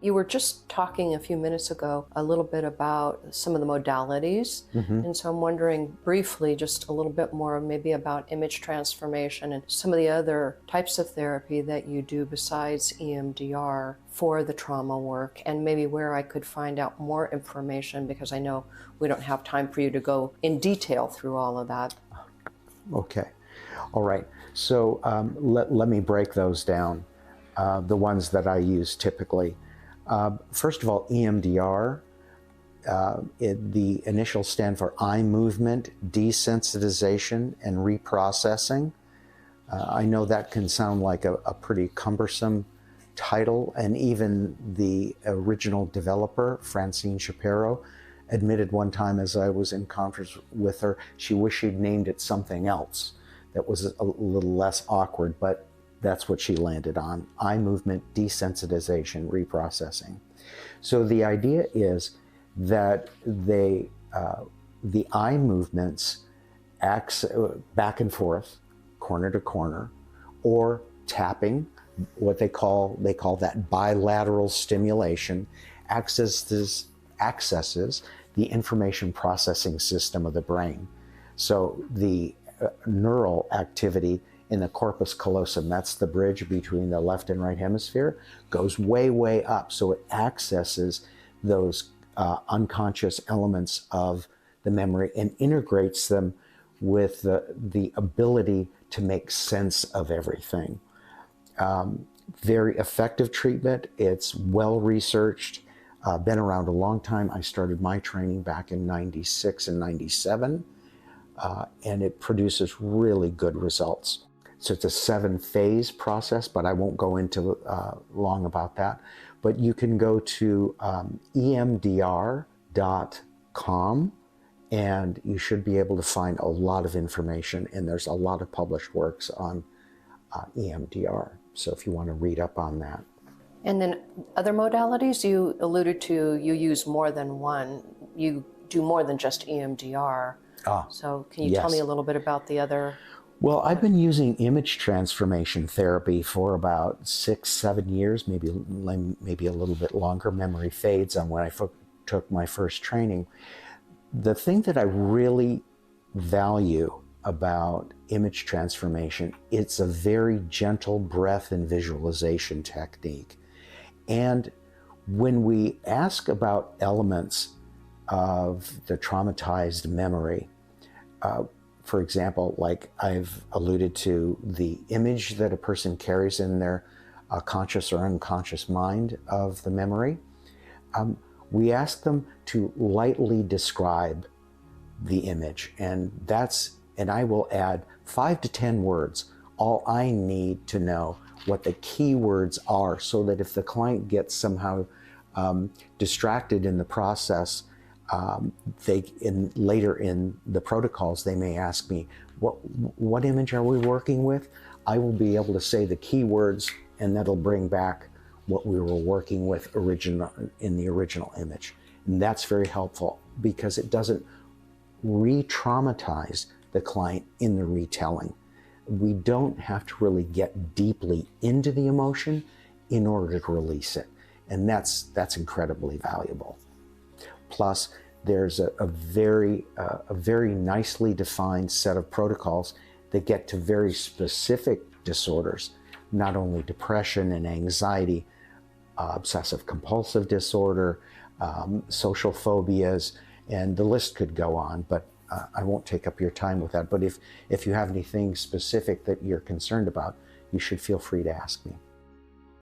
You were just talking a few minutes ago a little bit about some of the modalities. And so I'm wondering briefly just a little bit more maybe about image transformation and some of the other types of therapy that you do besides EMDR for the trauma work, and maybe where I could find out more information, because I know we don't have time for you to go in detail through all of that. Okay. All right. So let me break those down, the ones that I use typically. First of all, EMDR, the initials stand for eye movement desensitization and reprocessing. I know that can sound like a pretty cumbersome title, and even the original developer, Francine Shapiro, admitted one time as I was in conference with her, she wished she'd named it something else that was a little less awkward, but that's what she landed on: eye movement desensitization reprocessing. So the idea is that the eye movements acts back and forth, corner to corner, or tapping, what they call that bilateral stimulation, accesses the information processing system of the brain. So the neural activity in the corpus callosum, that's the bridge between the left and right hemisphere, goes way, way up. So it accesses those unconscious elements of the memory and integrates them with the ability to make sense of everything. Very effective treatment. It's well researched, been around a long time. I started my training back in 96 and 97, and it produces really good results. So it's a 7-phase process, but I won't go into long about that. But you can go to emdr.com, and you should be able to find a lot of information, and there's a lot of published works on EMDR. So if you want to read up on that. And then other modalities, you alluded to you use more than one. You do more than just EMDR. So can you tell me a little bit about the other? Well, I've been using image transformation therapy for about 6-7 years, maybe a little bit longer. Memory fades on when I took my first training. The thing that I really value about image transformation, it's a very gentle breath and visualization technique. And when we ask about elements of the traumatized memory, for example, like I've alluded to, the image that a person carries in their conscious or unconscious mind of the memory, we ask them to lightly describe the image, and I will add 5 to 10 words. All I need to know what the key words are, so that if the client gets somehow distracted in the process, later in the protocols, they may ask me, what image are we working with? I will be able to say the key words, and that'll bring back what we were working with in the original image. And that's very helpful because it doesn't re-traumatize the client in the retelling. We don't have to really get deeply into the emotion in order to release it. And that's incredibly valuable. Plus, there's a very nicely defined set of protocols that get to very specific disorders, not only depression and anxiety, obsessive compulsive disorder, social phobias, and the list could go on, but I won't take up your time with that. But if you have anything specific that you're concerned about, you should feel free to ask me.